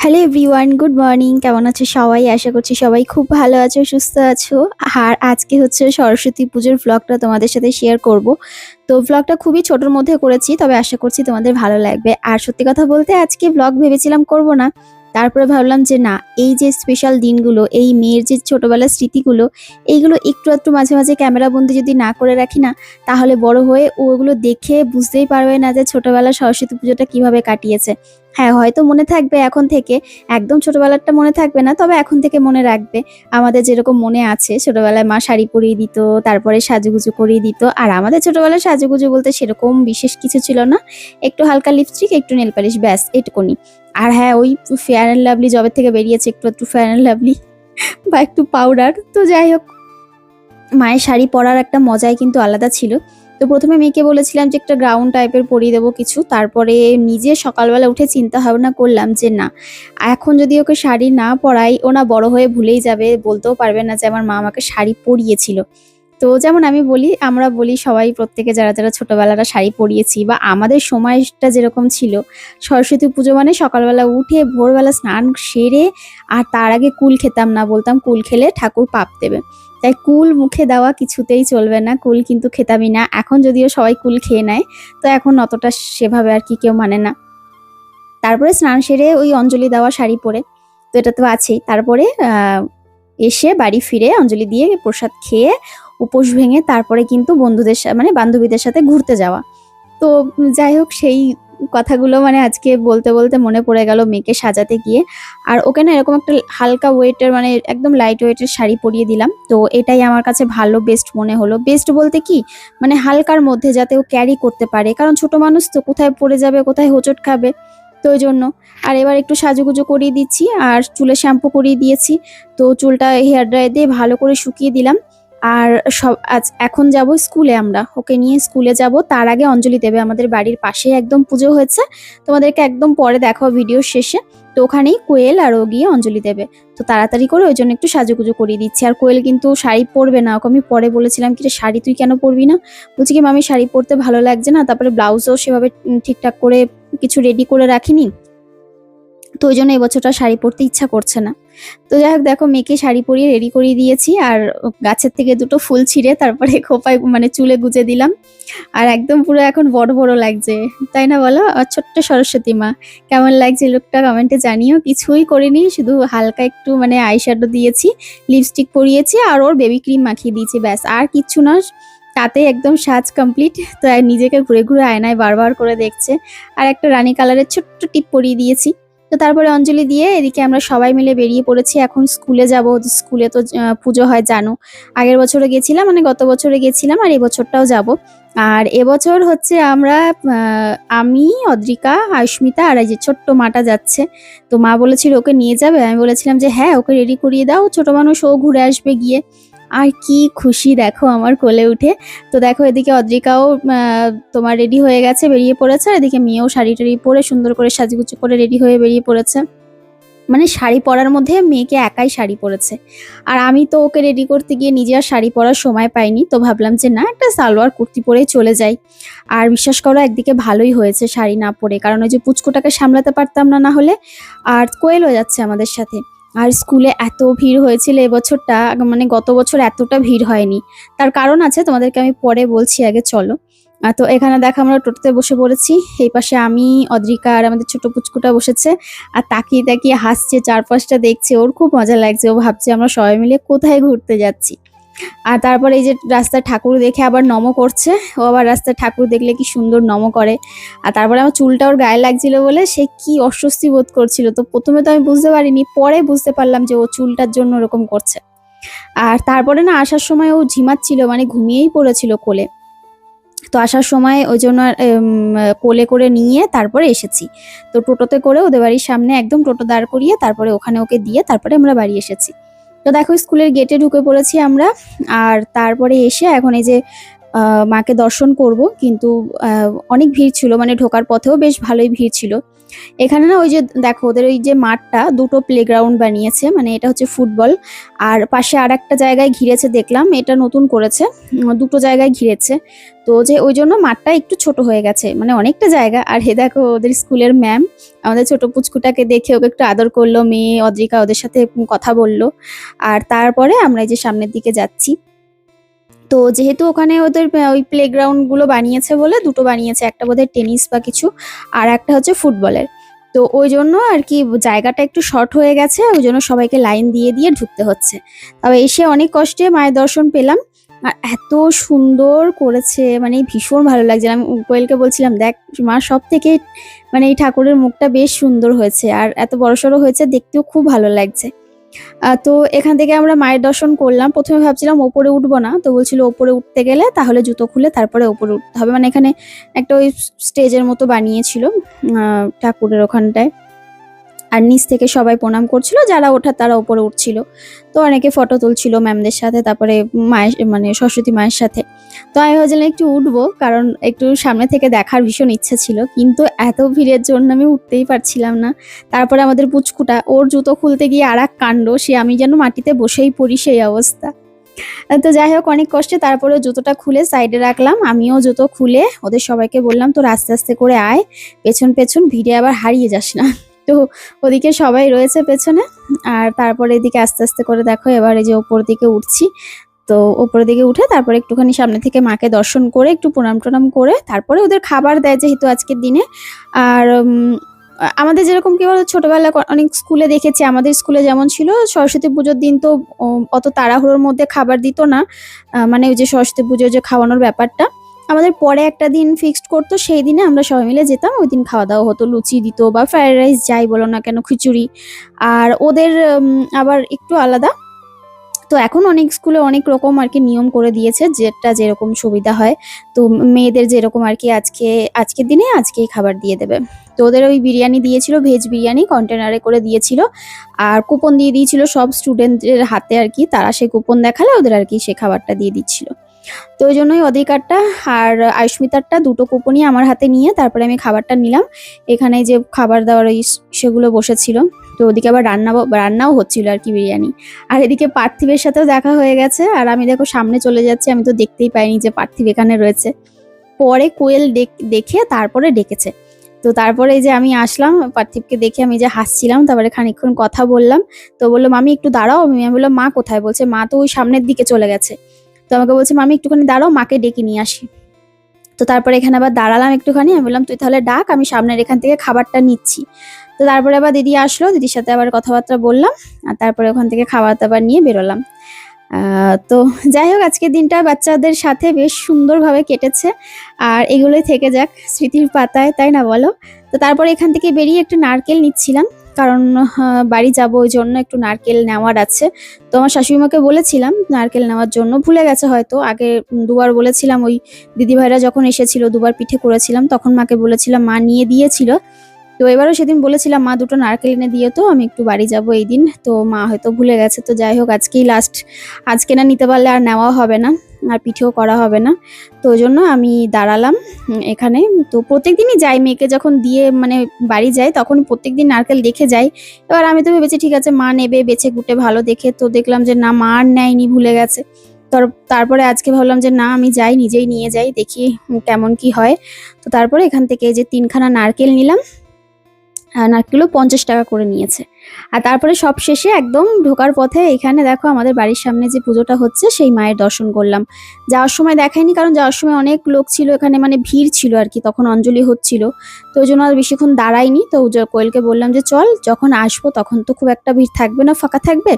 Hello everyone, good morning. কেমন আছো সবাই? আশা করছি সবাই খুব ভালো আছো, সুস্থ আছো। আর আজকে হচ্ছে সরস্বতী পুজোর ভ্লগটা তোমাদের সাথে শেয়ার করব। তো ভ্লগটা খুবই ছোটোর মধ্যে করেছি, তবে আশা করছি তোমাদের ভালো লাগবে। আর সত্যি কথা বলতে আজকে ভ্লগ ভেবেছিলাম করব না, তারপরে ভাবলাম যে না, এই যে স্পেশাল দিনগুলো, এই মেয়ের যে ছোটোবেলার স্মৃতিগুলো, এইগুলো একটু একটু মাঝে মাঝে ক্যামেরা বন্দি যদি না করে রাখি না, তাহলে বড় হয়ে ওগুলো দেখে বুঝতেই পারবে না যে ছোটোবেলার সরস্বতী পুজোটা কিভাবে কাটিয়েছে। হ্যাঁ, হয়তো মনে থাকবে এখন থেকে, একদম ছোটবেলারটা মনে থাকবে না, তবে এখন থেকে মনে রাখবে। আমাদের যেরকম মনে আছে ছোটবেলায় মা শাড়ি পরিয়ে দিত, তারপরে সাজুগুজু করিয়ে দিত। আর আমাদের ছোটবেলায় সাজুগুজু বলতে সেরকম বিশেষ কিছু ছিল না, একটু হালকা লিপস্টিক, একটু নেল পালিশ, ব্যাস এটুকুনি। আর হ্যাঁ, ওই ফেয়ার অ্যান্ড লাভলি জবে থেকে বেরিয়েছে, একটু একটু ফেয়ার অ্যান্ড লাভলি বা একটু পাউডার। তো যাই হোক, মায়ের শাড়ি পরার একটা মজাই কিন্তু আলাদা ছিল। তো প্রথমে মেয়েকে বলেছিলাম যে একটা গ্রাউন্ড টাইপের পরিয়ে দেবো কিছু, তারপরে নিজে সকালবেলা উঠে চিন্তা ভাবনা করলাম যে না, এখন যদি ওকে শাড়ি না পরাই, ও না বড় হয়ে ভুলেই যাবে, বলতেও পারবে না যে আমার মা আমাকে শাড়ি পরিয়েছিল। তো যেমন আমি বলি, আমরা বলি সবাই, প্রত্যেকে যারা যারা ছোটবেলাটা শাড়ি পরিয়েছি বা আমাদের সময়টা যেরকম ছিল, সরস্বতী পুজো মানে সকালবেলা উঠে ভোরবেলা স্নান সেরে, আর তার আগে কুল খেতাম না, বলতাম কুল খেলে ঠাকুর পাপ দেবে। তাই কুল মুখে দেওয়া কিছুতেই চলবে না, কুল কিন্তু খেতামই না। এখন যদিও সবাই কুল খেয়ে নেয়, তো এখন অতটা সেভাবে আর কি কেউ মানে না। তারপরে স্নান সেরে ওই অঞ্জলি দেওয়া শাড়ি পরে, তো এটা তো আছেই। তারপরে এসে বাড়ি ফিরে অঞ্জলি দিয়ে প্রসাদ খেয়ে উপোস ভেঙে তারপরে কিন্তু বন্ধুদের মানে বান্ধবীদের সাথে ঘুরতে যাওয়া। তো যাই হোক, সেই কথাগুলো মানে আজকে বলতে বলতে মনে পড়ে গেল মেয়েকে সাজাতে গিয়ে। আর ওকে না এরকম একটা হালকা ওয়েটের, মানে একদম লাইট ওয়েটের শাড়ি পরিয়ে দিলাম। তো এটাই আমার কাছে ভালো, বেস্ট মনে হলো। বেস্ট বলতে কি, মানে হালকার মধ্যে যাতে ও ক্যারি করতে পারে, কারণ ছোট মানুষ তো, কোথায় পড়ে যাবে, কোথায় হোঁচট খাবে, তো ওই জন্য। আর এবার একটু সাজুগুজু করিয়ে দিচ্ছি, আর চুলে শ্যাম্পু করিয়ে দিয়েছি। তো চুলটা হেয়ার ড্রায়ার দিয়ে ভালো করে শুকিয়ে দিলাম। আর এখন যাব স্কুলে, আমরা ওকে নিয়ে স্কুলে যাব। তার আগে অঞ্জলি দেবে, আমাদের বাড়ির পাশে একদম পুজো হয়েছে, তোমাদেরকে একদম পরে দেখাও ভিডিও শেষে। তো ওখানেই কোয়েল আর ও গিয়ে অঞ্জলি দেবে। তো তাড়াতাড়ি করে ওই জন্য একটু সাজুগুজু করিয়ে দিচ্ছি। আর কোয়েল কিন্তু শাড়ি পরবে না, ওকে আমি পরে বলেছিলাম কি রে, শাড়ি তুই কেন পরবি না? বলছি কি মামি, শাড়ি পরতে ভালো লাগছে না, তারপরে ব্লাউজও সেভাবে ঠিকঠাক করে কিছু রেডি করে রাখিনি, তো ওই জন্য এবছরটা শাড়ি পরতে ইচ্ছা করছে না। তো যাই হোক, দেখো মেয়েকে শাড়ি পরিয়ে রেডি করিয়ে দিয়েছি, আর গাছের থেকে দুটো ফুল ছিঁড়ে তারপরে খোপায় মানে চুলে গুজে দিলাম। আর একদম পুরো এখন বড় বড় লাগছে, তাই না বলো? আর ছোট্ট সরস্বতী মা, কেমন লাগছে লুকটা কমেন্টে জানিও। কিছুই করিনি, শুধু হালকা একটু মানে আইশ্যাডো দিয়েছি, লিপস্টিক পরিয়েছি, আর ওর বেবি ক্রিম মাখিয়ে দিয়েছি, ব্যাস আর কিচ্ছু না। তাতে একদম সাজ কমপ্লিট। তো আর নিজেকে ঘুরে ঘুরে আয়নায় বারবার করে দেখছে। আর একটা রানী কালারের ছোট্ট টিপ পরিয়ে দিয়েছি। তো তারপরে অঞ্জলি দিয়ে এদিকে আমরা সবাই মিলে বেরিয়ে পড়েছি, এখন স্কুলে যাব। স্কুলে তো পুজো হয় জানো, আগের বছরে গেছিলাম, মানে গত বছরে গেছিলাম, আর এবছরটাও যাব। আর এবছর হচ্ছে আমরা আমি, অদ্রিকা, আয়ুষ্মিতা আর এই যে ছোট্ট মাটা যাচ্ছে। তো মা বলেছিল ওকে নিয়ে যাবে, আমি বলেছিলাম যে হ্যাঁ, ওকে রেডি করিয়ে দাও, ছোট মানুষ, ও ঘুরে আসবে গিয়ে। আর কি খুশি দেখো আমার কোলে উঠে। তো দেখো এদিকে অদ্রিকাও তোমার রেডি হয়ে গেছে, বেরিয়ে পড়েছে। আর এদিকে মেয়েও শাড়ি টাড়ি পরে সুন্দর করে সাজুগুজু করে রেডি হয়ে বেরিয়ে পড়েছে। মানে শাড়ি পরার মধ্যে মেয়েকে একাই শাড়ি পরেছে। আর আমি তো ওকে রেডি করতে গিয়ে নিজে আর শাড়ি পরার সময় পাইনি, তো ভাবলাম যে না, একটা সালোয়ার কুর্তি পরেই চলে যাই। আর বিশ্বাস করো, একদিকে ভালোই হয়েছে শাড়ি না পরে, কারণ ওই যে পুচকুটাকে সামলাতে পারতাম না, না হলে। আর কোয়েল হয়ে যাচ্ছে আমাদের সাথে। আর স্কুলে এত ভিড় হয়েছিল এবছরটা, মানে গত বছর এতটা ভিড় হয়নি। তার কারণ আছে, তোমাদেরকে আমি পরে বলছি, আগে চলো। তো এখানে দেখো আমরা টোটোতে বসে পড়েছি, এই পাশে আমি, অদ্রিকা আর আমাদের ছোট পুচকুটা বসেছে। আর তাকিয়ে তাকিয়ে হাসছে, চারপাশটা দেখছে, ওর খুব মজা লাগছে। ও ভাবছে আমরা সবাই মিলে কোথায় ঘুরতে যাচ্ছি। আর তারপরে এই যে রাস্তায় ঠাকুর দেখে আবার নমো করছে, ও আবার রাস্তায় ঠাকুর দেখলে কি সুন্দর নমো করে। আর তারপরে আমার চুলটা ওর গায়ে লাগছিল বলে সে কি অস্বস্তি বোধ করছিল। তো প্রথমে তো আমি বুঝতে পারিনি, পরে বুঝতে পারলাম যে ও চুলটার জন্য ওরকম করছে। আর তারপরে না, আসার সময় ও ঝিমাচ্ছিল, মানে ঘুমিয়েই পড়েছিল কোলে। তো আসার সময় ওই জন্য কোলে করে নিয়ে তারপরে এসেছি। তো টোটোতে করে ওদের বাড়ির সামনে একদম টোটো দাঁড় করিয়ে তারপরে ওখানে ওকে দিয়ে তারপরে আমরা বাড়ি এসেছি। তো দেখো স্কুলের গেটে ঢুকে পড়েছি আমরা। আর তারপরে এসে এখন এই যে মাকে দর্শন করব, কিন্তু অনেক ভিড় ছিল, মানে ঢোকার পথেও বেশ ভালোই ভিড় ছিল। এখানে না ওই যে দেখো ওদের ওই যে মাঠটা দুটো প্লেগ্রাউন্ড বানিয়েছে, মানে এটা হচ্ছে ফুটবল, আর পাশে আর একটা জায়গায় ঘিরেছে দেখলাম, এটা নতুন করেছে, দুটো জায়গায় ঘিরেছে। তো যে ওই জন্য মাঠটা একটু ছোট হয়ে গেছে, মানে অনেকটা জায়গা। আর হে দেখো ওদের স্কুলের ম্যাম আমাদের ছোট পুচকুটাকে দেখে ওকে একটু আদর করলো, মেয়ে অদ্রিকা ওদের সাথে কথা বললো। আর তারপরে আমরা এই যে সামনের দিকে যাচ্ছি। তো যেহেতু ওখানে ওদের ওই প্লেগ্রাউন্ড গুলো বানিয়েছে বলে দুটো বানিয়েছে, একটা বোধহয় টেনিস বা কিছু, আর একটা হচ্ছে ফুটবলের। তো ওই জন্য আর কি জায়গাটা একটু শর্ট হয়ে গেছে, ওই জন্য সবাইকে লাইন দিয়ে দিয়ে ঢুকতে হচ্ছে। তবে এসে অনেক কষ্টে মায়ের দর্শন পেলাম। আর এত সুন্দর করেছে, মানে ভীষণ ভালো লাগছে। আমি কোয়েলকে বলছিলাম, দেখ মা সব থেকে মানে এই ঠাকুরের মুখটা বেশ সুন্দর হয়েছে, আর এত বড়সড় হয়েছে, দেখতেও খুব ভালো লাগছে। তো এখান থেকে আমরা মায়ের দর্শন করলাম। প্রথমে ভাবছিলাম ওপরে উঠবো না, তো বলছিল ওপরে উঠতে গেলে তাহলে জুতো খুলে তারপরে ওপরে উঠতে হবে, মানে এখানে একটা ওই স্টেজের মতো বানিয়েছিল ঠাকুরের ওখানটায়। আর নিচ থেকে সবাই প্রণাম করছিল, যারা ওঠার তারা উপরে উঠছিল। তো অনেকে ফটো তুলছিল ম্যামদের সাথে, তারপরে মায়ের মানে সরস্বতী মায়ের সাথে। তো আমি ভাবছিলাম একটু উঠবো, কারণ একটু সামনে থেকে দেখার ভীষণ ইচ্ছে ছিল, কিন্তু এত ভিড়ের জন্য আমি উঠতেই পারছিলাম না। তারপরে আমাদের পুচকুটা, ওর জুতো খুলতে গিয়ে আর এক কাণ্ড, সে আমি যেন মাটিতে বসেই পড়ি সেই অবস্থা। তো যাই হোক অনেক কষ্টে তারপরে জুতোটা খুলে সাইডে রাখলাম, আমিও জুতো খুলে ওদের সবাইকে বললাম তোর আস্তে আস্তে করে আয়, পেছন পেছন ভিড়ে আবার হারিয়ে যাস না। তো ওদিকে সবাই রয়েছে পেছনে, আর তারপরে এদিকে আস্তে আস্তে করে দেখো এবার এই যে ওপর দিকে উঠছি। তো ওপরের দিকে উঠে তারপরে একটুখানি সামনে থেকে মাকে দর্শন করে একটু প্রণাম টনাম করে তারপরে ওদের খাবার দেয় যেহেতু আজকের দিনে। আর আমাদের যেরকম কি বলতো ছোটবেলায় অনেক স্কুলে দেখেছি, আমাদের স্কুলে যেমন ছিল সরস্বতী পুজোর দিন তো অত তাড়াহুড়োর মধ্যে খাবার দিত না, মানে ওই যে সরস্বতী পুজোর যে খাওয়ানোর ব্যাপারটা আমাদের পরে একটা দিন ফিক্সড করতো, সেই দিনে আমরা সবাই মিলে যেতাম, ওই দিন খাওয়া দাওয়া হতো, লুচি দিত বা ফ্রাইড রাইস যাই বলো না কেন, খিচুড়ি। আর ওদের আবার একটু আলাদা। তো এখন অনেক স্কুলে অনেক রকম আর কি নিয়ম করে দিয়েছে, যেটা যেরকম সুবিধা হয়। তো মেয়েদের যেরকম আর কি আজকের দিনে আজকেই খাবার দিয়ে দেবে। তো ওদের ওই বিরিয়ানি দিয়েছিল, ভেজ বিরিয়ানি কন্টেনারে করে দিয়েছিল, আর কুপন দিয়ে দিয়েছিল সব স্টুডেন্টদের হাতে আর কি, তারা সেই কুপন দেখালে ওদের আর কি সে খাবারটা দিয়ে দিচ্ছিল। তো ওই জন্যই অধিকারটা আর আয়ুষ্মিতারটা দুটো কুপনই আমার হাতে নিয়ে তারপরে আমি খাবারটা নিলাম। এখানে যে খাবার দাবার ওই সেগুলো বসেছিল, তো ওদিকে আবার রান্নাও হচ্ছিল আর কি বিরিয়ানি। আর এদিকে পার্থিবের সাথেও দেখা হয়ে গেছে, আর আমি দেখো সামনে চলে যাচ্ছি, আমি তো দেখতেই পাইনি যে পার্থিব এখানে রয়েছে। পরে কোয়েল দেখে তারপরে ডেকেছে। তো তারপরে এই যে আমি আসলাম, পার্থিবকে দেখে আমি যে হাসছিলাম, তারপরে খানিকক্ষণ কথা বললাম। তো বললো মামি একটু দাঁড়াও, আমি বললাম মা কোথায়? বলছে মা তো ওই সামনের দিকে চলে গেছে। তো আমাকে বলছে মামি একটুখানি দাঁড়াও, মাকে ডেকে নিয়ে আসি। তো তারপরে এখানে আবার দাঁড়ালাম একটুখানি, আমি বললাম তুই তাহলে ডাক, আমি সামনের এখান থেকে খাবারটা নিচ্ছি। তো তারপরে আবার দিদি আসলো, দিদির সাথে আবার কথাবার্তা বললাম, আর তারপরে ওখান থেকে খাবার দাবার নিয়ে বেরোলাম। তো যাই হোক আজকের দিনটা বাচ্চাদের সাথে বেশ সুন্দরভাবে কেটেছে, আর এগুলোই থেকে যাক স্মৃতির পাতায়, তাই না বলো? তো তারপরে এখান থেকে বেরিয়ে একটু নারকেল নিচ্ছিলাম, কারণ বাড়ি যাব ওই জন্য একটু নারকেল নেওয়ার আছে। তো আমার শাশুড়িমাকে বলেছিলাম নারকেল নেওয়ার জন্য, ভুলে গেছে হয়তো, আগে দুবার বলেছিলাম, ওই দিদিভাইরা যখন এসেছিল দুবার পিঠে করেছিলাম তখন মাকে বলেছিলাম, মা নিয়ে দিয়েছিল। তো এবারও সেদিন বলেছিলাম মা দুটো নারকেল এনে দিও, তো আমি একটু বাড়ি যাব এই দিন, তো মা হয়তো ভুলে গেছে। তো যাই হোক আজকেই লাস্ট, আজকে না নিতে পারলে আর নেওয়া হবে না, আর পিঠেও করা হবে না। তো ওই জন্য আমি দাঁড়ালাম এখানে। তো প্রত্যেকদিনই যাই, মেয়েকে যখন দিয়ে মানে বাড়ি যাই তখন প্রত্যেকদিন নারকেল দেখে যাই। এবার আমি তো ভেবেছি ঠিক আছে মা নেবে বেছে কুটে ভালো দেখে, তো দেখলাম যে না মা আর নেয়নি, ভুলে গেছে। তারপরে আজকে ভাবলাম যে না আমি যাই, নিজেই নিয়ে যাই, দেখি কেমন কি হয়। তো তারপরে এখান থেকে এই যে 3খানা নারকেল নিলাম, নারকেলও 50 টাকা করে নিয়েছে। আর তারপরে সব শেষে একদম ঢোকার পথে এখানে দেখো আমাদের বাড়ির সামনে যে পুজোটা হচ্ছে সেই মায়ের দর্শন করলাম। যাওয়ার সময় দেখাইনি, কারণ যাওয়ার সময় অনেক লোক ছিল এখানে, মানে ভিড় ছিল আর কি, তখন অঞ্জলি হচ্ছিল। তো ওই জন্য আর বেশিক্ষণ দাঁড়াইনি। তো কোয়েলকে বললাম যে চল, যখন আসবো তখন তো খুব একটা ভিড় থাকবে না, ফাঁকা থাকবে,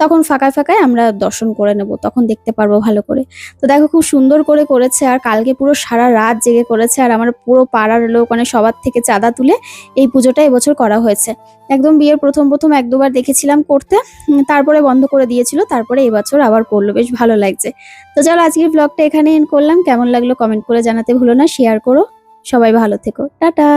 তখন ফাঁকায় ফাঁকায় আমরা দর্শন করে নেব, তখন দেখতে পারবো ভালো করে। তো দেখো খুব সুন্দর করে করেছে, আর কালকে পুরো সারা রাত জেগে করেছে, আর আমার পুরো পাড়ার লোক মানে সবার থেকে চাঁদা তুলে এই পুজোটা এবছর করা হয়েছে। একদম বিয়ের প্রথম প্রথম 1-2বার দেখেছিলাম করতে, তারপরে বন্ধ করে দিয়েছিল, তারপরে এবছর আবার করলো, বেশ ভালো লাগছে। তো চলো আজকের ব্লগটা এখানে এন্ড করলাম, কেমন লাগলো কমেন্ট করে জানাতে ভুলো না, শেয়ার করো, সবাই ভালো থেকো, টাটা।